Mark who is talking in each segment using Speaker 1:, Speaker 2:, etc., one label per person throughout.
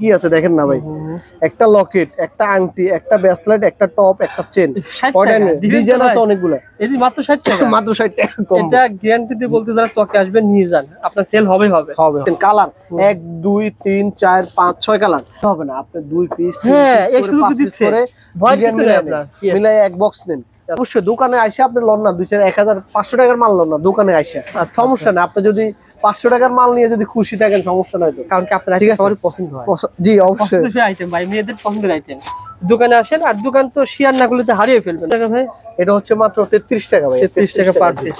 Speaker 1: কি আছে দেখেন না ভাই, একটা লকেট, একটা আংটি, একটা ব্রেসলেট, একটা টপ, একটা চেন, ডিজাইন আছে অনেকগুলো।
Speaker 2: এই মাত্র 60 টাকা,
Speaker 1: মাত্র 60 টাকা কম।
Speaker 2: এটা গ্যারান্টি দিয়ে বলতে যারা চকে আসবেন নিয়ে যান, আপনার সেল হবে।
Speaker 1: কালার 1 2 3 4 5 6 কালার হবে না, আপনি 2 পিস
Speaker 2: এই শুধু দিচ্ছে ভয় কিছু নেই, আপনার
Speaker 1: মিলাই এক বক্স নেন। অবশ্যই দোকানে আইসা আপনি লন না 1500 টাকার মাল লন না, দোকানে আইসা সমস্যা না। আপনি যদি 500 টাকার মাল নিয়ে যদি খুশি থাকেন সমস্যা নাই তো,
Speaker 2: কারণ কি আপনার সবার পছন্দ হয়।
Speaker 1: জি অবশ্যই
Speaker 2: পছন্দের আইটেম ভাই, মেয়েদের পছন্দের আইটেম। দোকানে আসেন, আর দোকান তো শেয়ার না করলে তো হারিয়ে ফেলবেন। টাকা ভাই
Speaker 1: এটা হচ্ছে মাত্র 33 টাকা ভাই,
Speaker 2: 33 টাকা পার পিস,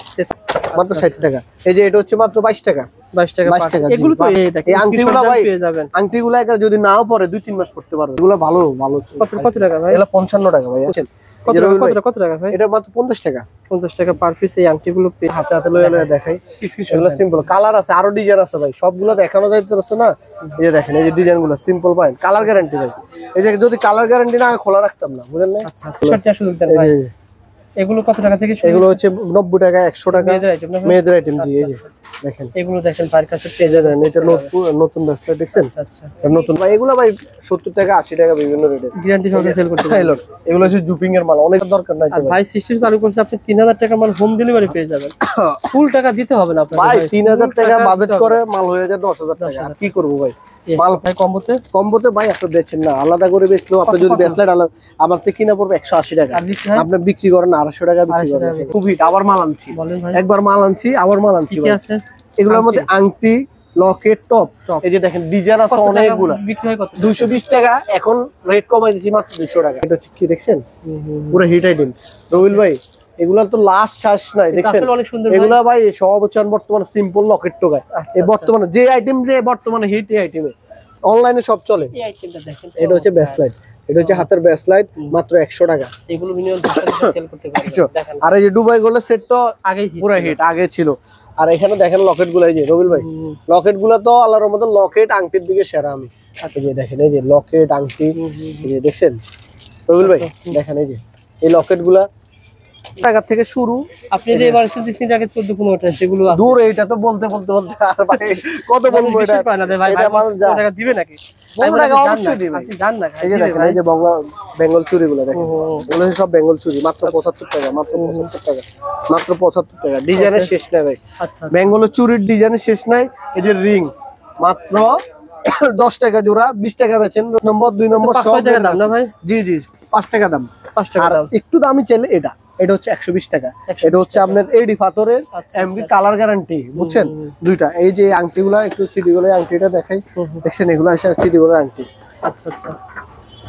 Speaker 1: মাত্র 60 টাকা। এই যে এটা হচ্ছে মাত্র 22 টাকা,
Speaker 2: 22 টাকা। এগুলো তো এই দেখেন,
Speaker 1: এই আংটিগুলো ভাই
Speaker 2: পেয়ে যাবেন।
Speaker 1: আংটিগুলো একবার যদি নাও পরে 2-3 মাস পড়তে পারবে, এগুলো ভালো ভালো।
Speaker 2: কত টাকা ভাই?
Speaker 1: এগুলো 55 টাকা ভাই।
Speaker 2: কত টাকা ভাই?
Speaker 1: এটা মাত্র 50 টাকা।
Speaker 2: 50 টাকা পার পিস। এই আংটিগুলো
Speaker 1: হাতে হাতে লয়ে দেখাই, এগুলো সিম্পল কালার আছে, আরো ডিজাইন আছে ভাই, সবগুলো দেখানো যাইতেছে না। এই যে দেখেন, এই যে ডিজাইনগুলো সিম্পল ভাই, কালার গ্যারান্টি ভাই। এই যে যদি কালার গ্যারান্টি না খোলা রাখতাম না, বুঝলেন না?
Speaker 2: আচ্ছা আচ্ছা, শুধু দেন ভাই। এগুলো কত টাকা থেকে শুরু?
Speaker 1: এগুলো হচ্ছে 90 টাকা, 100 টাকা মেয়েদের আইটেম। জি এই যে দেখেন,
Speaker 2: এগুলো দেখেন ভাইয়ের কাছে পেয়ে
Speaker 1: যাবেন। এটা নতুন ব্রেসলেট দেখছেন?
Speaker 2: আচ্ছা
Speaker 1: নতুন ভাই, এগুলো ভাই 70 টাকা 80 টাকা বিভিন্ন রেটে
Speaker 2: গ্যারান্টি সহকারে সেল করতে পারেন।
Speaker 1: এগুলো হচ্ছে জুপিং এর মাল, অনেক দরকার নাই
Speaker 2: আর ভাই সিস্টেম চালু করছে, আপনি 3000 টাকা মাল হোম ডেলিভারি পেয়ে যাবেন। ফুল টাকা দিতে হবে না আপনাকে
Speaker 1: ভাই। 3000 টাকা বাজেট করে মাল হয়ে যায় 10000 টাকা। আর কি করব ভাই, মাল
Speaker 2: ভাই কম্বোতে
Speaker 1: ভাই আপনি বেচেন না, আলাদা করে বেচলেও আপনি যদি ব্রেসলেট আমার থেকে কিনা পড়বে 180 টাকা, আপনি বিক্রি করেন 250 টাকা বিক্রি করেন। খুবই আবার মাল আনছি, একবার মাল আনছি, আবার মাল আনছি।
Speaker 2: কি আছে
Speaker 1: এগুলোর মধ্যে আংটি, লকেট, টপ। এই যে দেখেন ডিজাইন আছে অনেকগুলা। 220 টাকা, এখন রেট কমাই দিয়েছি মাত্র 200 টাকা। এটা হচ্ছে কি দেখছেন, পুরো হিট আইটেম রবিল ভাই। এগুলা তো লাস্ট শ্বাস নাই, দেখছেন? এগুলা ভাই সব হচ্ছে বর্তমানে সিম্পল লকেট টোকায়। বর্তমানে যে আইটেম যে বর্তমানে হিট, এই আইটেমে অনলাইনে সব চলে।
Speaker 2: এই আইটেমটা দেখেন,
Speaker 1: এটা হচ্ছে ব্রেসলেট, এটা হচ্ছে হাতের ব্রেসলেট, মাত্র 100 টাকা।
Speaker 2: এগুলো মিনিমাম সেল করতে পারবেন। দেখেন,
Speaker 1: আর এই যে দুবাই গোল্ডের সেট তো আগেই পুরো হিট আগে ছিল। আর এখানে দেখেন লকেট গুলো, এই যে রবিল ভাই লকেট গুলো তো আল্লাহর রহমতে লকেট আংটির দিকে সেরা আমি। আচ্ছা যে দেখেন, এই যে লকেট আংটি, এই যে দেখছেন রবিল ভাই, দেখেন এই যে এই লকেট গুলা টাকা থেকে শুরু।
Speaker 2: আপনি যে এবার 30 টাকা 14-15 টাকা সেগুলো আছে
Speaker 1: দূর। এটা তো বলতে আর ভাই কত বলবো, এটা
Speaker 2: এটা মানুষ টাকা দিবে নাকি?
Speaker 1: টাকা অবশ্যই দিবে, আপনি জান না। এই যে দেখেন, এই যে বেঙ্গল চুড়িগুলো দেখেন, এগুলো সব বেঙ্গল চুড়ি, মাত্র 75 টাকা, মাত্র 75 টাকা, মাত্র 75 টাকা। ডিজাইনের শেষ নাই ভাই।
Speaker 2: আচ্ছা,
Speaker 1: বেঙ্গলের চুড়ির ডিজাইনের শেষ নাই। এই যে রিং মাত্র 10 টাকা জোড়া, 20 টাকা বেচেন। নম্বর 2 নম্বর সব
Speaker 2: টাকা দাম না ভাই?
Speaker 1: জি 5 টাকা দাম।
Speaker 2: 5 টাকা দাম।
Speaker 1: একটু দামি চাইলে এটা হচ্ছে 120 টাকা। এটা হচ্ছে আপনার এডি পাথরের এমবি কালার গ্যারান্টি, বুঝছেন? দুইটা। এই যে আংটিগুলা, একটু সিডিগুলো আংটিটা দেখাই, দেখছেন? এগুলো আছে সিডিগুলো আংটি।
Speaker 2: আচ্ছা আচ্ছা,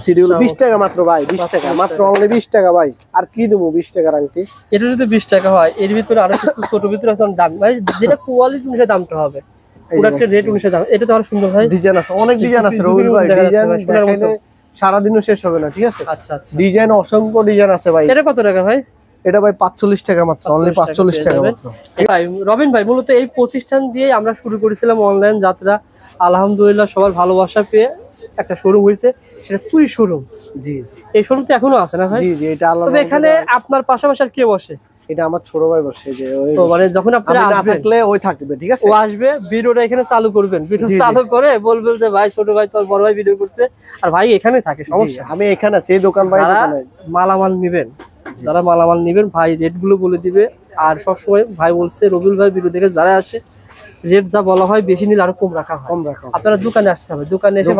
Speaker 1: সিডিগুলো 20 টাকা মাত্র ভাই, 20 টাকা মাত্র, অনলি 20 টাকা ভাই। আর কি দেবো 20 টাকার আংটি?
Speaker 2: এটা যদি 20 টাকা হয়, এর ভিতরে আরো কিছু ছোট ভিতরে আছে দাম ভাই, যেটা কোয়ালিটি অনুসারে দামটা হবে, প্রোডাক্টের রেট অনুসারে দাম। এটা তো আরো সুন্দর ভাই,
Speaker 1: ডিজাইন আছে, অনেক ডিজাইন আছে রবিল ভাই। ডিজাইন দেখাইলে সারাদিনও শেষ হবে না, ঠিক আছে?
Speaker 2: আচ্ছা আচ্ছা,
Speaker 1: ডিজাইন অসংখ্য ডিজাইন আছে ভাই।
Speaker 2: এটা কত টাকা ভাই?
Speaker 1: এটা ভাই 45 টাকা মাত্র, অনলি 45 টাকা মাত্র।
Speaker 2: ভাই রবিন ভাই, মূলত এই প্রতিষ্ঠান দিয়ে আমরা শুরু করেছিলাম অনলাইন যাত্রা। আলহামদুলিল্লাহ সবার ভালোবাসা পেয়ে একটা শোরুম হয়েছে, সেটা চুরি শোরুম।
Speaker 1: জি,
Speaker 2: এই শোরুম তো এখনো আছে না ভাই?
Speaker 1: জি জি, এটা আলাদা।
Speaker 2: তবে এখানে আপনার পাশাপাশি আর কে বসে?
Speaker 1: এটা আমার ছোট ভাই বসে। যে
Speaker 2: তো মানে যখন আপনারা
Speaker 1: না থাকলে ওই থাকবে, ঠিক আছে?
Speaker 2: ও আসবে, ভিডিওটা এখানে চালু করবেন, ভিডিও চালু করে বলবেন যে ভাই ছোট ভাই তোর বড় ভাই ভিডিও করছে, আর ভাই এখানে থাকে, সমস্যা।
Speaker 1: আমি এখানে আছি, এই দোকান ভাই দোকানে।
Speaker 2: মালামাল নেবেন, যারা মালামাল নেবেন ভাই রেট গুলো বলে দিবে। আর সবসময় ভাই বলছে রবিউল ভাই ভিডিও দেখে যারা আসে, রেট যা বলা হয় বেশি নিলে আরো কম রাখা হয়। আপনারা দোকানে আসতে হবে, দোকানে এসে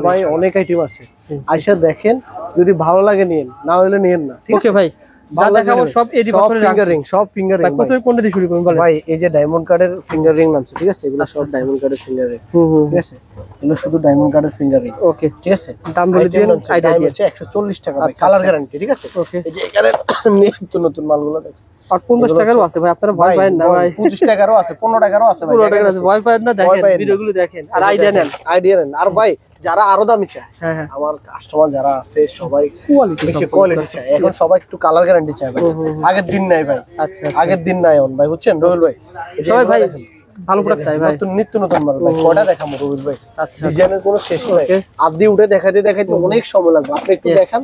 Speaker 1: ভাই অনেক আইটেম আছে, আইসা দেখেন, যদি ভালো লাগে নিন, না হলে নিন না।
Speaker 2: ওকে ভাই, যা দেখাবো সব এডি পাথরের
Speaker 1: ফিঙ্গার রিং, সব ফিঙ্গার রিং।
Speaker 2: কত কোনটা দিয়ে শুরু করব বলেন
Speaker 1: ভাই? এই যে ডায়মন্ড কার্ডের ফিঙ্গার রিং নামছে, ঠিক আছে? এগুলো সব ডায়মন্ড কার্ডের ফিঙ্গার রিং, ঠিক আছে? এগুলো শুধু ডায়মন্ড কার্ডের ফিঙ্গার রিং।
Speaker 2: ওকে,
Speaker 1: ঠিক আছে?
Speaker 2: দাম বলে দিন, আইডিয়া দিয়ে।
Speaker 1: 140 টাকা ভাই, কালার গ্যারান্টি, ঠিক আছে? এই যে এখানে নতুন নতুন মালগুলো দেখেন।
Speaker 2: আর 50 টাকারও আছে ভাই, আপনারা ভয় পাবেন না ভাই।
Speaker 1: 25 টাকারও আছে, 15 টাকারও আছে ভাই,
Speaker 2: 15 টাকার আছে, ভয় পাবেন না। দেখেন ভিডিওগুলো দেখেন আর আইডিয়া নেন,
Speaker 1: আর ভাই যারা আরো দামি চায়, আমার কাস্টমার যারা আছে সবাই কোয়ালিটি চায়। এখন সবাই একটু কালার গ্যারান্টি চায় ভাই, আগের দিন নাই ভাই। আচ্ছা, আগের দিন নাই অন ভাই, বুঝছেন রবিউল ভাই?
Speaker 2: সবাই ভাই ভালো প্রোডাক্ট চাই ভাই,
Speaker 1: নিত্য নতুন মাল ভাই। কয়টা দেখাবো রবিউল ভাই? ডিজাইনের কোনো শেষ নাই, আদি উঠে দেখাইতে অনেক সময় লাগবে। আপনি একটু দেখান,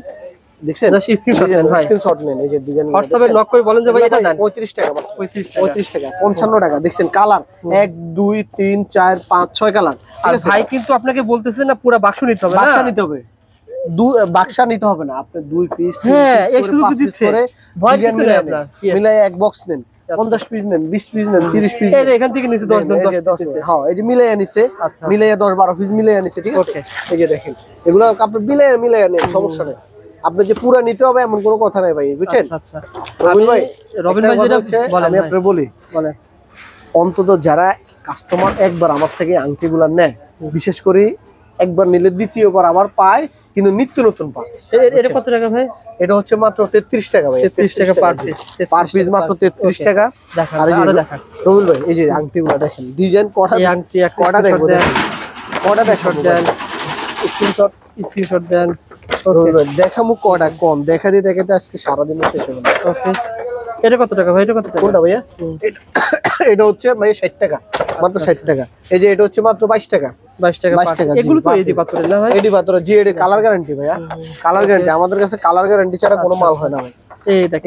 Speaker 1: দেখছেন
Speaker 2: স্ক্রিনশট নেন ভাই,
Speaker 1: স্ক্রিনশট নেন। এই যে ডিজাইন
Speaker 2: হোয়াটসঅ্যাপে নক করে বলেন যে ভাই এটা দেন।
Speaker 1: 35 টাকা মাত্র,
Speaker 2: 35
Speaker 1: টাকা 55 টাকা। দেখছেন কালার 1 2 3 4 5 6 কালার।
Speaker 2: আর ভাই কিন্তু আপনাকে বলতেছে না পুরো বাক্স নিতে হবে না,
Speaker 1: বাক্সা নিতে হবে, বাক্সা নিতে হবে না, আপনি 2 পিস
Speaker 2: হ্যাঁ এই শুধু দিচ্ছে ভয় কিছু নেই আপনার,
Speaker 1: মিলাই এক বক্স নেন, 50 পিস নেন, 20 পিস নেন, 30 পিস
Speaker 2: এই এখান থেকে নিচে 10 জন 10 পিস।
Speaker 1: হ্যাঁ এই যে মিলাই আনিছে, মিলাই 10 12 পিস মিলাই আনিছে, ঠিক আছে। এই যে দেখেন এগুলো আপনি মিলাই আনেন, সমস্যা নেই। আপনি যে পুরো নিতে হবে এমন কোনো কথা নাই ভাই, বুঝছেন?
Speaker 2: আচ্ছা
Speaker 1: রবিন ভাই যেটা আমি আপনাকে বলি, বলেন অন্তত যারা কাস্টমার একবার আমার থেকে আংটিগুলো নেয়, বিশেষ করে একবার নিলে দ্বিতীয়বার আবার পায়, কিন্তু নিত্য নতুন পায়।
Speaker 2: এটা কত টাকা ভাই?
Speaker 1: এটা হচ্ছে মাত্র 33 টাকা ভাই,
Speaker 2: 33 টাকা পার পিস,
Speaker 1: পার পিস মাত্র 33 টাকা। আর এই যে দেখেন রবিন ভাই, এই যে আংটিগুলো দেখেন, ডিজাইন কটা,
Speaker 2: এই আংটি
Speaker 1: কটা দেখো, কটা দেখো,
Speaker 2: স্ক্রিনশট দেন।
Speaker 1: দেখামু কটা কম, দেখা দিয়ে দেখাতে আজকে সারাদিন শেষ হবে না।
Speaker 2: ওকে এটা কত টাকা ভাই? এটা কত টাকা?
Speaker 1: কোনটা ভাইয়া? এটা হচ্ছে ভাই 60 টাকা, মাত্র 60 টাকা। এই যে এটা হচ্ছে মাত্র 22 টাকা,
Speaker 2: 22 টাকা। এগুলো তো এডি পাথরের না ভাই? এডি
Speaker 1: পাথরের, জি এডি কালার গ্যারান্টি ভাইয়া, কালার গ্যারান্টি। আমাদের কাছে কালার গ্যারান্টি ছাড়া কোনো মাল হয় না ভাই।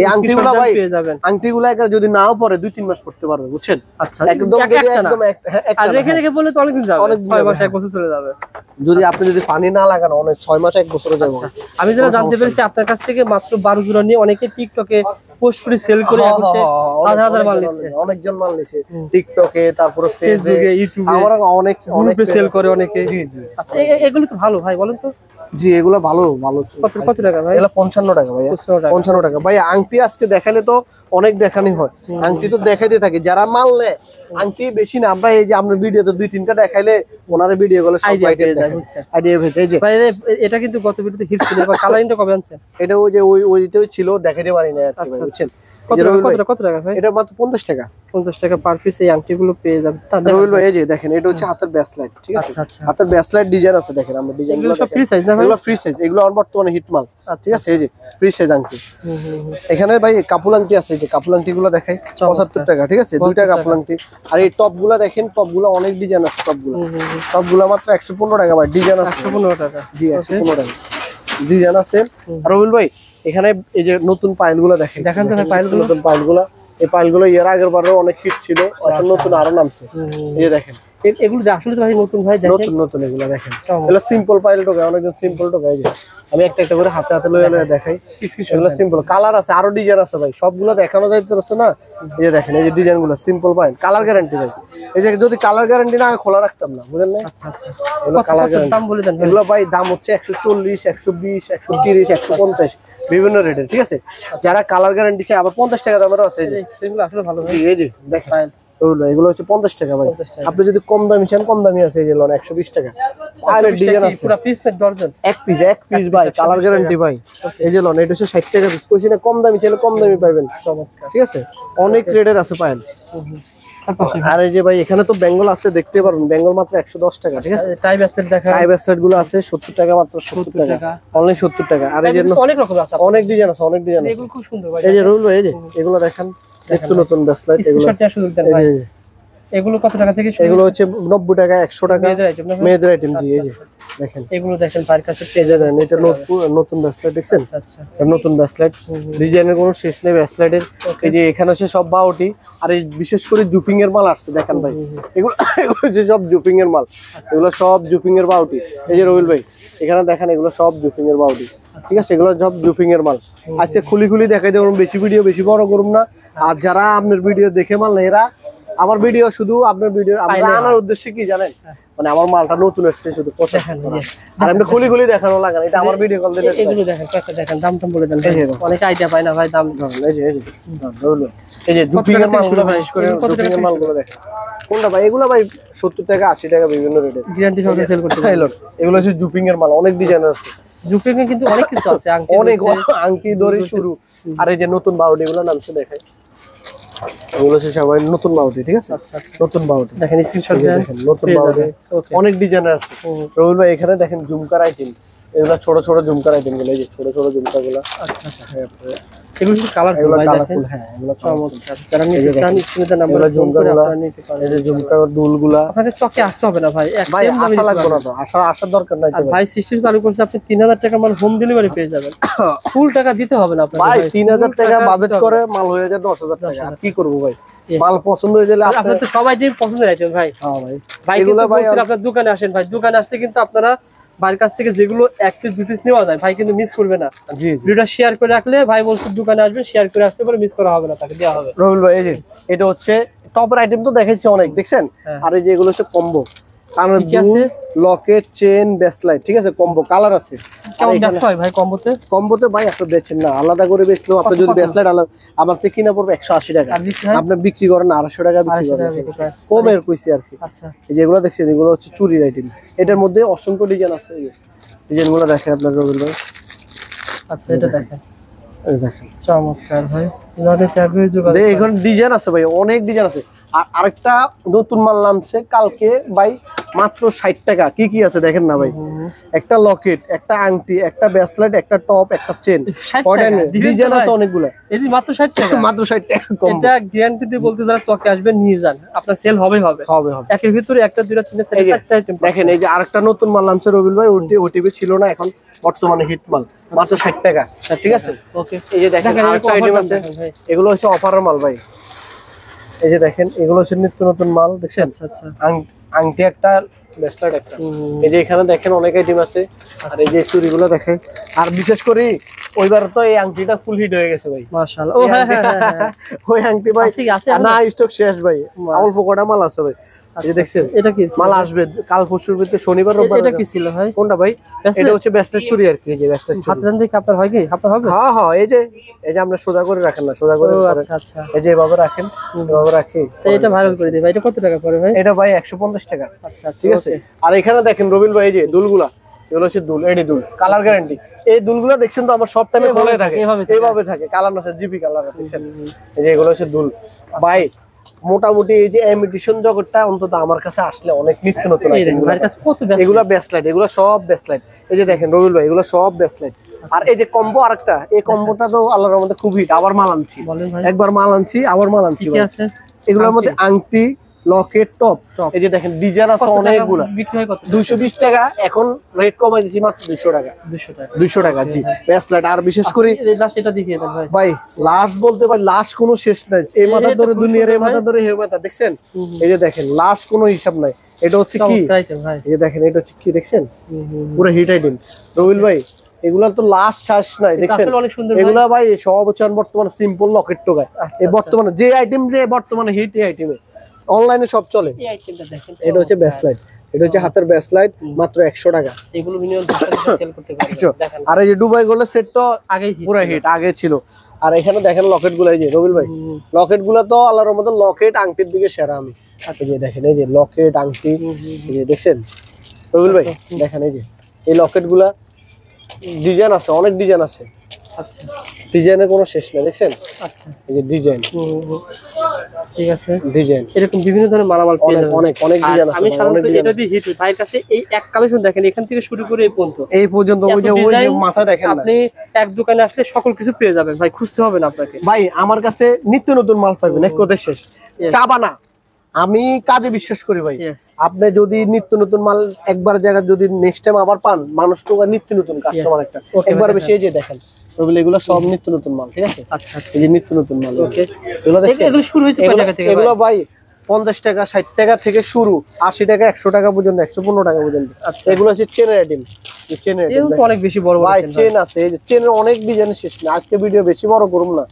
Speaker 2: এই আংটিগুলো ভাই পেয়ে যাবেন,
Speaker 1: আংটিগুলো যদি নাও পরে 2-3 মাস পড়তে পারবে, বুঝছেন?
Speaker 2: আচ্ছা একদম আর রেখে রেখে বলে তো অনেকদিন যাবে, 6 মাস 1 বছর চলে যাবে যদি
Speaker 1: আপনি পানি না লাগান, অনেক 6 মাস 1 বছর যাবে।
Speaker 2: আমি যেটা জানতে পেরেছি আপনার কাছ থেকে মাত্র 12 জোড়া নিয়ে অনেকে টিকটকে পোস্ট করে সেল করে এখন সে হাজার হাজার মাল নিচ্ছে,
Speaker 1: অনেকজন মাল নিছে টিকটকে, তারপরে
Speaker 2: ফেসবুকে, ইউটিউবে,
Speaker 1: আমরা অনেক
Speaker 2: গ্রুপে সেল করে অনেকে।
Speaker 1: জি জি
Speaker 2: আচ্ছা এগুলো তো ভালো ভাই, বলেন তো।
Speaker 1: জি এগুলো ভালো ভালো।
Speaker 2: কত টাকা ভাই?
Speaker 1: এগুলো 55 টাকা ভাই, 55 টাকা ভাই। আংটি আজকে দেখালে তো অনেক দেখানি হয়, আংটি তো দেখাইতে থাকি। যারা মাল নেয় আংটি বেশি না, আমরা এই যে আমরা ভিডিওতে 2-3টা দেখাইলে ওনারে ভিডিও গুলো সব আইডিয়া হয়ে যায় ভাই।
Speaker 2: এটা কিন্তু গত ভিডিওতে হিট ছিল, এবার কালারিংটা কবে আনছে?
Speaker 1: এটা ওই যে ওইটাই ছিল, দেখাইতে পারি না আর কি, বুঝছেন?
Speaker 2: কত টাকা ভাই?
Speaker 1: এটা মাত্র 50 টাকা,
Speaker 2: 50 টাকা পার পিস এই আংটিগুলো পেয়ে যাবেন।
Speaker 1: রবিল ভাই এই যে দেখেন, এটা হচ্ছে হাতের ব্যাসলাইট, ঠিক আছে? হাতের ব্যাসলাইট ডিজাইন আছে, দেখেন আমরা ডিজাইনগুলো
Speaker 2: সব ফ্রি সাইজ না ভাই?
Speaker 1: এগুলো ফ্রি সাইজ, এগুলো বর্তমানে হিট মাল, ঠিক আছে? এই যে ফ্রি সাইজ আংটি। এখানে ভাই কাপুল আংটি আছে, এই যে কাপুল আংটিগুলো দেখাই 75 টাকা, ঠিক আছে? 2 টাকা কাপুল আংটি। আর এই টপগুলো দেখেন, টপগুলো অনেক ডিজাইন আছে, টপগুলো মাত্র 115 টাকা ভাই, ডিজাইন আছে
Speaker 2: 115 টাকা।
Speaker 1: জি 115 টাকা ডিজাইন আছে। রবিল ভাই এখানে এই যে নতুন পাইলগুলো দেখেন
Speaker 2: তো ভাই, পাইলগুলো,
Speaker 1: নতুন পাইলগুলো। এই পাইলগুলো এর আগের বারও অনেক হিট ছিল, এখন নতুন আরো নামছে। এই যে দেখেন
Speaker 2: এগুলো আসলে তো ভাই নতুন ভাই, দেখেন
Speaker 1: নতুন এগুলো দেখেন, এগুলো সিম্পল পাইল টোকা, অনেকজন সিম্পল টোকা। এই যে আমি একটা একটা করে হাতে লয়ে দেখাই, এগুলো সিম্পল। কালার আছে, আরো ডিজাইন আছে ভাই, সবগুলো দেখানো যাইতেছে না। এই যে দেখেন এই যে ডিজাইনগুলো সিম্পল পাইল, কালার গ্যারান্টি ভাই। এই যে যদি কালার গ্যারান্টি না খোলা রাখতাম না, বুঝলেন না?
Speaker 2: আচ্ছা
Speaker 1: এগুলো কালার গ্যারান্টি।
Speaker 2: দাম বলে দেন
Speaker 1: এগুলো ভাই দাম হচ্ছে 140, 120, 130, 150 বিভিন্ন রেটের, ঠিক আছে? যারা কালার গ্যারান্টি চায় আবার 50 টাকা দামেরও আছে। এই যে
Speaker 2: সেগুলো আসলে ভালো ভাই।
Speaker 1: এই যে দেখেন এগুলো হচ্ছে 50 টাকা ভাই। আপনি যদি কম দামি চান, কম দামি আছে, এই যে 120 টাকা। আর ডিজাইন আছে
Speaker 2: পুরো পিস না ডজন?
Speaker 1: এক পিস ভাই, কালার গ্যারান্টি ভাই। এই যে এটা হচ্ছে 60 টাকা পিস। কইছি না কম দামি চাইলে কম দামি পাবেন, ঠিক আছে? অনেক রেটের আছে পাবেন। আর এই যে ভাই এখানে তো বেঙ্গল আছে, দেখতে পারবেন, বেঙ্গল মাত্র 110 টাকা, ঠিক আছে?
Speaker 2: টাই ব্যাসলেট দেখা,
Speaker 1: টাই ব্যাসলেট গুলো আছে 70 টাকা, মাত্র 70 টাকা, অনলি 70 টাকা। আর এই যে
Speaker 2: অনেক রকম আছে,
Speaker 1: অনেক ডিজাইন আছে, অনেক ডিজাইন আছে।
Speaker 2: এগুলো খুব সুন্দর ভাই।
Speaker 1: এই যে রুল ভাই, এই যে এগুলো দেখেন, একটু নতুন ব্যাসলেট। এগুলো
Speaker 2: এগুলো কত টাকা থেকে শুরু?
Speaker 1: এগুলো হচ্ছে 90 টাকা, 100 টাকা মেয়েদের আইটেম। জি এই যে দেখেন,
Speaker 2: এগুলো দেখেন পার কাছে পেয়ে
Speaker 1: যাবেন। এটা নতুন ব্যাসলেট দেখছেন?
Speaker 2: আচ্ছা
Speaker 1: নতুন ব্যাসলেট, ডিজাইনের কোনো শেষ নেই ব্যাসলেটের। এই যে এখানে হচ্ছে সব বাউটি, আর এই বিশেষ করে জুপিং এর মাল আসছে, দেখেন ভাই এগুলো হচ্ছে সব জুপিং এর মাল, এগুলো সব জুপিং এর বাউটি। এই যে রবিল ভাই এখানে দেখেন, এগুলো সব জুপিং এর বাউটি, ঠিক আছে? এগুলো সব জুপিং এর মাল। আজকে খুলি দেখাই দেবো, বেশি ভিডিও বেশি বড় করুন না। আর যারা আপনার ভিডিও দেখে মাল না, এরা আমার ভিডিও শুধু আপনার ভিডিও আমরা আনার উদ্দেশ্যে কি জানেন, মানে আমার মালটা নতুন এসেছে শুধু আর আপনি খুলি দেখানো লাগে না, এটা আমার ভিডিও কল দিলে।
Speaker 2: এগুলো দেখেন, কত দেখেন, দাম বলে দেন, অনেক আইডিয়া পায় না ভাই দাম।
Speaker 1: এই যে জুপিং এর মালগুলো, বিশেষ করে জুপিং এর মালগুলো দেখেন। কোনটা ভাই? এগুলো ভাই 70 টাকা, 80 টাকা বিভিন্ন রেটে,
Speaker 2: গ্যারান্টি সহকারে সেল করতে পারেন।
Speaker 1: এগুলো হচ্ছে জুপিং এর মাল, অনেক ডিজাইন আছে।
Speaker 2: জুপিং এ কিন্তু অনেক কিছু আছে,
Speaker 1: অনেক আংটি ধরে শুরু। আর এই যে নতুন বাউটি গুলো নামছে দেখাই, এগুলো হচ্ছে সবাই নতুন বাউটি, ঠিক আছে? নতুন বাউটি দেখেন, স্ক্রিনশট দেখেন, নতুন বাউটি অনেক ডিজাইন আছে। রবিল ভাই এখানে দেখেন ঝুমকার আইটেম, এগুলো ছোট ছোট ঝুমকার আইটেম গুলো, এই যে ছোট ছোট ঝুমকা গুলো।
Speaker 2: আচ্ছা আচ্ছা, এগুলো কি কালারফুল ভাই? দেখেন
Speaker 1: হ্যাঁ, এগুলো
Speaker 2: চমৎকার। যারা নিতে চান স্ক্রিনে নাম্বার ফোন করে আপনারা নিতে পারেন।
Speaker 1: এই যে ঝুমকা দুলগুলা
Speaker 2: আপনাদের চকে আসতে হবে না ভাই,
Speaker 1: ভাই আশা লাগবে না তো, আসার দরকার নাই তো
Speaker 2: ভাই। সিস্টেম চালু করছে, আপনি 3000 টাকা মাল হোম ডেলিভারি পেয়ে যাবেন, ফুল টাকা দিতে হবে না আপনাকে
Speaker 1: ভাই। 3000 টাকা বাজেট করে মাল হয়ে যায় 10000 টাকা, আর কি করব ভাই? মাল পছন্দ হয়ে গেলে
Speaker 2: আপনারা তো সবাই যে পছন্দের আইটেম ভাই।
Speaker 1: হ্যাঁ ভাই,
Speaker 2: ভাই এগুলো ভাই আপনার দোকানে আসেন ভাই, দোকানে আসলে কিন্তু আপনারা ভাইয়ের কাছ থেকে যেগুলো 1 পিস 2 পিস নেওয়া যায় ভাই কিন্তু মিস করবে না।
Speaker 1: জি
Speaker 2: ভিডিওটা শেয়ার করে রাখলে ভাই বলছে দোকানে আসবেন, শেয়ার করে আসতে পারে, মিস করা হবে না, তাকে দেওয়া হবে।
Speaker 1: রবিউল ভাই এই যে এটা হচ্ছে টপের আইটেম তো দেখাইছি অনেক, দেখছেন? আর এই যে এগুলো হচ্ছে কম্বো, কারণ লকেট চেন ব্রেসলেট, ঠিক আছে? কম্বো কালার আছে।
Speaker 2: কেমন ব্যবসা হয় ভাই কম্বোতে?
Speaker 1: কম্বোতে ভাই আপনি বেচেন না, আলাদা করে বেচলো আপনি যদি ব্রেসলেট আমার থেকে কিনা পড়বে 180 টাকা, আপনি বিক্রি করেন 250 টাকা বিক্রি করেন, কমের কইছি আর কি।
Speaker 2: আচ্ছা,
Speaker 1: এই যেগুলো দেখছেন এগুলো হচ্ছে চুরির আইটেম, এটার মধ্যে অসংখ্য ডিজাইন আছে। এই ডিজাইনগুলো দেখেন আপনার রবিউল ভাই।
Speaker 2: আচ্ছা, এটা দেখেন,
Speaker 1: এই দেখেন
Speaker 2: চমৎকার ভাই।
Speaker 1: এখন ডিজাইন আছে ভাই, অনেক ডিজাইন আছে। আর আরেকটা নতুন মাল নামছে কালকে ভাই, মাত্র 60 টাকা। কি কি আছে দেখেন না ভাই, একটা লকেট, একটা আংটি, একটা ব্রেসলেট, একটা টপ, একটা চেন, ডিজাইন আছে অনেকগুলো।
Speaker 2: এই মাত্র 60 টাকা,
Speaker 1: মাত্র 60 টাকা।
Speaker 2: এটা গ্যারান্টি দিয়ে বলতে, যারা চকে আসবেন নিয়ে যান, আপনার সেল হবে হবে হবে হবে। একের ভিতরে একটা দুইটা তিনটা চারটা আইটেম
Speaker 1: দেখেন। এই যে আরেকটা নতুন মাল নামছে রবিউল ভাই, ওটিপি ছিল না, এখন বর্তমানে হিট মাল, মাত্র 60 টাকা। ঠিক আছে,
Speaker 2: ওকে।
Speaker 1: এই যে দেখেন আরেকটা আইটেম আছে, এগুলো হচ্ছে অফারের মাল ভাই। এই যে দেখেন এগুলো হচ্ছে নিত্য নতুন মাল, দেখছেন?
Speaker 2: আচ্ছা আচ্ছা,
Speaker 1: আংটি একটা, ব্রেসলেট একটা। এই যে এখানে দেখেন অনেক আইটেম আছে। আর এই যে চুড়িগুলো দেখেন, আর বিশেষ করে ওইবার তো এই আংটিটা ফুল হিট হয়ে গেছে ভাই,
Speaker 2: মাশাআল্লাহ। ও হ্যাঁ হ্যাঁ হ্যাঁ,
Speaker 1: ওই আংটি ভাই না, স্টক শেষ ভাই, অল্প কটা মাল আছে ভাই। এই যে দেখছেন
Speaker 2: এটা কি
Speaker 1: মাল আসবে কাল পরশুর ভিতরে, শনিবার রোববার।
Speaker 2: এটা কি ছিল ভাই?
Speaker 1: কোনটা ভাই? এটা হচ্ছে ব্রেসলেট চুড়ি আর কি। এই যে ব্রেসলেট চুড়ি
Speaker 2: হাতে দেখে আপনার হয় কি? আপনার হবে?
Speaker 1: হ্যাঁ হ্যাঁ, এই যে আমরা সোজা করে রাখেন না, সোজা করে।
Speaker 2: আচ্ছা আচ্ছা,
Speaker 1: এই যে এভাবে রাখেন, এভাবে রাখি।
Speaker 2: তো এটা ভাইরাল করে দিই ভাই। এটা কত টাকা পড়ে ভাই?
Speaker 1: এটা ভাই 150 টাকা।
Speaker 2: আচ্ছা আচ্ছা,
Speaker 1: ঠিক আছে। আর এখানে দেখেন রবিউল ভাই, এই যে দুলগুলা, এগুলো হচ্ছে দুল, এডি দুল, কালার গ্যারান্টি। এই দুলগুলা দেখছেন তো আমার সব টাইমে খোলাই থাকে, এইভাবে থাকে, কালার না জিপি কালার, দেখছেন? এই যে এগুলো হচ্ছে দুল ভাই। মোটামুটি এই যে ইমিটেশন জগৎটা অন্তত আমার কাছে আসলে অনেক নিত্য নতুন আইটেম। এগুলা ব্রেসলেট, এগুলো সব ব্রেসলেট। এই যে দেখেন রবিউল ভাই, এগুলো সব ব্রেসলেট। আর এই যে কম্বো আরেকটা, এই কম্বোটা তো আল্লাহর রহমতে খুব হিট, আবার মাল আনছি, একবার মাল আনছি, আবার মাল আনছি। এগুলোর মধ্যে আংটি, লকেট, টপ। এই যে দেখেন ডিজাইন আছে অনেকগুলা, 220 টাকা, এখন রেট কমাই দিছি মাত্র 200 টাকা। 200 টাকা জি, ব্রেসলেট। আর বিশেষ করে
Speaker 2: এটা দেখিয়ে দেন ভাই।
Speaker 1: ভাই লাশ বলতে ভাই, লাশ কোনো শেষ নাই। এই মাথা ধরে দুনিয়ার, এই মাথা ধরে হে মাথা, দেখছেন? এই যে দেখেন লাশ কোনো হিসাব নাই। এটা হচ্ছে কি, এই যে দেখেন এটা হচ্ছে কি, দেখছেন? পুরো হিট আইটেম রবিউল ভাই। এগুলা তো লাস্ট শ্বাস নাই, দেখছেন? এগুলা ভাই সব হচ্ছে বর্তমানে সিম্পল লকেট টোকায়। এই বর্তমানে যে আইটেম, যে বর্তমানে হিট, এই আইটেমে অনলাইনে সব চলে।
Speaker 2: এই আইটেমটা দেখেন,
Speaker 1: এটা হচ্ছে ব্রেসলেট, এটা হচ্ছে হাতের ব্রেসলেট, মাত্র 100 টাকা।
Speaker 2: এগুলো মিনিমাম 10 টাকা সেল করতে পারবেন।
Speaker 1: আর এই যে দুবাই গোল্ডের সেট তো আগেই পুরো হিট, আগে ছিল। আর এখানে দেখেন লকেট গুলো, এই যে রবিউল ভাই লকেট গুলো তো আল্লাহর মতো লকেট আংটির দিকে সেরা আমি। এই যে দেখেন, এই যে লকেট আংটি, এই যে দেখছেন রবিউল ভাই, দেখেন এই যে এই লকেট গুলা ডিজাইন আছে, অনেক ডিজাইন আছে।
Speaker 2: আচ্ছা,
Speaker 1: ডিজাইনের কোনো শেষ নেই, দেখছেন?
Speaker 2: আচ্ছা,
Speaker 1: এই যে ডিজাইন,
Speaker 2: ঠিক আছে,
Speaker 1: ডিজাইন
Speaker 2: এরকম বিভিন্ন ধরনের মালামাল পেয়ে যাবেন।
Speaker 1: অনেক ডিজাইন আছে।
Speaker 2: আমি সাধারণত এটা দিয়ে হিট ভাইয়ের কাছে এই এক কালেকশন দেখেন, এখান থেকে শুরু করে এই পর্যন্ত
Speaker 1: ওই যে মাথা দেখেন,
Speaker 2: আপনি এক দোকানে আসলে সকল কিছু পেয়ে যাবেন ভাই, খুঁজতে হবে না আপনাকে
Speaker 1: ভাই। আমার কাছে নিত্য নতুন মাল পাবেন, এক কথা শেষ, চাবা না। আমি কাজে বিশ্বাস করি ভাই। আপনি যদি নিত্য নতুন মাল একবার জায়গা যদি নেক্সট টাইম আবার পান, মানুষ তো নিত্য নতুন কাস্টমার একটা একবার বেশি। এই যে দেখেন এগুলো সব নিত্য নতুন মাল, ঠিক আছে?
Speaker 2: আচ্ছা,
Speaker 1: এই যে নিত্য নতুন মাল,
Speaker 2: ওকে।
Speaker 1: এগুলো দেখছেন,
Speaker 2: এগুলো শুরু হয়েছে কত টাকা থেকে?
Speaker 1: এগুলো ভাই 50 টাকা, 60 টাকা থেকে শুরু, 80 টাকা, 100 টাকা পর্যন্ত, 115 টাকা পর্যন্ত।
Speaker 2: আচ্ছা,
Speaker 1: এগুলো হচ্ছে চেনের আইটেম। চেনের আইটেম
Speaker 2: অনেক বেশি বড় বড়
Speaker 1: ভাই চেন আছে। এই যে চেনের অনেক ডিজাইন শেষ না, আজকে ভিডিও বেশি বড় করব না।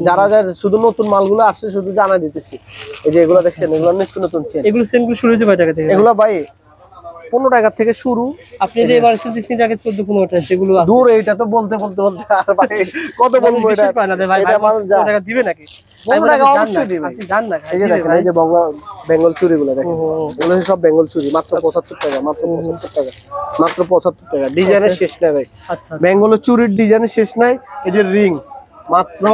Speaker 1: যারা শুধু নতুন মালগুলো আসছে শুধু জানা দিতেছি। এই যে এগুলো দেখছেন, এগুলো নিত্য নতুন চেন।
Speaker 2: এগুলো চেনগুলো শুরু হয়েছে কত টাকা থেকে?
Speaker 1: এগুলো ভাই 15 টাকা থেকে শুরু।
Speaker 2: আপনি যে এবার 3 টাকা 14-15 টাকা সেগুলো আছে।
Speaker 1: দূর, এইটা তো বলতে আর ভাই কত বলবো এটা।
Speaker 2: এটা মানুষ টাকা দিবে নাকি?
Speaker 1: 15 টাকা অবশ্যই দিবে।
Speaker 2: আপনি জান না।
Speaker 1: এই যে দেখেন, এই যে বেঙ্গল চুড়িগুলো দেখেন, এগুলো সব বেঙ্গল চুড়ি, মাত্র 75 টাকা, মাত্র 75 টাকা, মাত্র 75 টাকা। ডিজাইনের শেষ নাই ভাই।
Speaker 2: আচ্ছা,
Speaker 1: বেঙ্গলের চুড়ির ডিজাইনের শেষ নাই। এই যে রিং মাত্র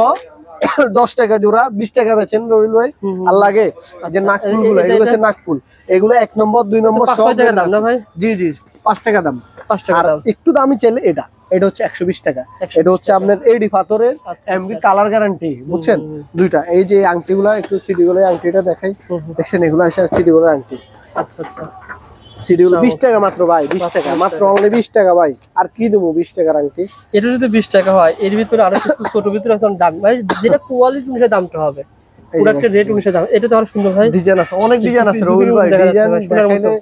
Speaker 1: 10 টাকা জোড়া, 20 টাকা বেচেন রবিউল ভাই। আর লাগে যে নাকফুল গুলো, এগুলো হচ্ছে নাকফুল, এগুলো 1 নম্বর 2 নম্বর সব দাম না ভাই? জি জি, 5 টাকা দাম।
Speaker 2: 5 টাকা
Speaker 1: আর
Speaker 2: দাম।
Speaker 1: একটু দামি চাইলে এটা হচ্ছে 120 টাকা।
Speaker 2: 120
Speaker 1: এটা হচ্ছে আপনার এডি পাথরের এমবি কালার গ্যারান্টি, বুঝছেন? দুইটা এই যে আংটিগুলা একটু সিডিগুলো আংটিটা দেখাই, দেখছেন এগুলো আছে সিডিগুলো আংটি।
Speaker 2: আচ্ছা আচ্ছা,
Speaker 1: সিডিগুলো 20 টাকা মাত্র ভাই, 20 টাকা মাত্র, অনলি 20 টাকা ভাই। আর কি দেবো 20 টাকার আংটি?
Speaker 2: এটা যদি 20 টাকা হয়, এর ভিতরে আরো কিছু ছোট ভিতরে আছে দাম ভাই, যেটা কোয়ালিটি অনুসারে দামটা হবে, প্রোডাক্টের রেট অনুসারে দাম। এটা তো আরো সুন্দর ভাই,
Speaker 1: ডিজাইন আছে, অনেক ডিজাইন আছে রবিল ভাই, ডিজাইন দেখাইলে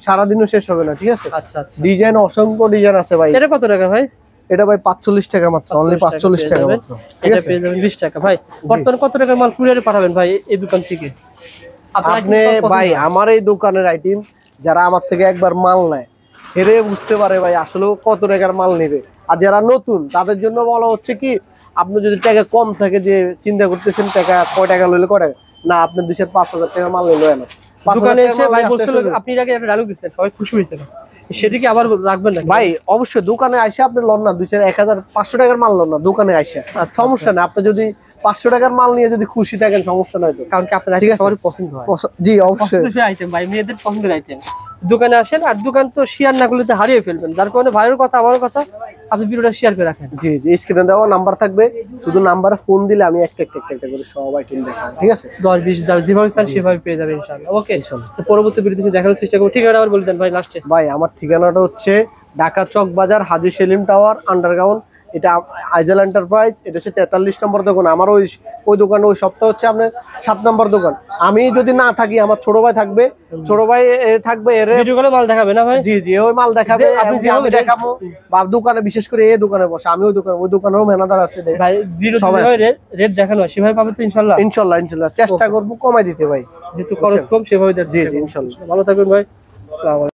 Speaker 1: সারাদিনও শেষ হবে না, ঠিক আছে?
Speaker 2: আচ্ছা আচ্ছা,
Speaker 1: ডিজাইন অসংখ্য ডিজাইন আছে ভাই।
Speaker 2: এটা কত টাকা ভাই?
Speaker 1: এটা ভাই 45 টাকা মাত্র, অনলি 45 টাকা মাত্র, ঠিক
Speaker 2: এটা
Speaker 1: আছে?
Speaker 2: পেয়ে যাবেন 20 টাকা ভাই। বর্তমানে কত টাকার মাল কুরিয়ারে পাঠাবেন ভাই এই দোকান থেকে?
Speaker 1: আপনি ভাই আমার এই দোকানের আইটেম যারা আমার থেকে একবার মাল নেয় হেরে বুঝতে পারে ভাই আসলে কত টাকার মাল নেবে। আর যারা নতুন তাদের জন্য বলা হচ্ছে কি, আপনি যদি টাকা কম থাকে, যে চিন্তা করতেছেন টাকা কয় টাকা লইলে কয় টাকা না, আপনি 2,000-5,000 টাকার মাল লইলো এনে
Speaker 2: দোকানে এসে ভাই বলছিল আপনি আগে একটা ডায়লগ দিতেন, সবাই খুশি হয়েছে, সেটা কি আবার রাখবেন না
Speaker 1: ভাই? অবশ্যই দোকানে আইসা আপনি লন না 2,000-1,000-500 টাকার মাল লন না, দোকানে আইসা সমস্যা না। আপনি যদি 500 টাকার মাল নিয়ে যদি খুশি থাকেন সমস্যা নাই তো,
Speaker 2: কারণ কি আপনার সবার পছন্দ হয়।
Speaker 1: জি অবশ্যই
Speaker 2: পছন্দের আইটেম ভাই, মেয়েদের পছন্দের আইটেম। দোকানে আসেন, আর দোকান তো শেয়ার না করলে তো হারিয়ে ফেলবেন, যার কারণে ভাইয়ের কথা আমারও কথা, আপনি ভিডিওটা শেয়ার করে রাখেন।
Speaker 1: জি জি, স্ক্রিনে দেওয়া নাম্বার থাকবে, শুধু নাম্বারে ফোন দিলে আমি একটা করে সব আইটেম দেখাবো, ঠিক আছে?
Speaker 2: 10-20 যার যেভাবে চান সেভাবে পেয়ে যাবেন ইনশাআল্লাহ। ওকে, তো পরবর্তী ভিডিওতে দেখানোর চেষ্টা করব। ঠিকানাটা আবার বলে দেন ভাই লাস্টে।
Speaker 1: ভাই আমার ঠিকানাটা হচ্ছে ঢাকা চক বাজার, হাজী সেলিম টাওয়ার, আন্ডারগ্রাউন্ড। এটা আইজেল এন্টারপ্রাইজ, এটা হচ্ছে 43 নম্বর দোকান। আমার ওই দোকানে ওই সপ্তাহ হচ্ছে আপনার 7 নম্বর দোকান। আমি যদি না থাকি আমার ছোট ভাই থাকবে, ছোট ভাই থাকবে, এর
Speaker 2: ভিডিও করে মাল দেখাবে না ভাই?
Speaker 1: জি জি, ওই মাল দেখাবে, আমি দেখাবো। বা দোকানে বিশেষ করে এই দোকানে বসে, আমি ওই দোকানেও ম্যানেজার আছে
Speaker 2: ভাই। ভিডিও রেট দেখানো হয় সেভাবে পাবে তো ইনশাআল্লাহ?
Speaker 1: ইনশাআল্লাহ চেষ্টা করবো কমাই দিতে ভাই,
Speaker 2: যেহেতু খরচ কম সেভাবে।
Speaker 1: জি জি ইনশাআল্লাহ।
Speaker 2: ভালো থাকবেন ভাই, আসসালামু আলাইকুম।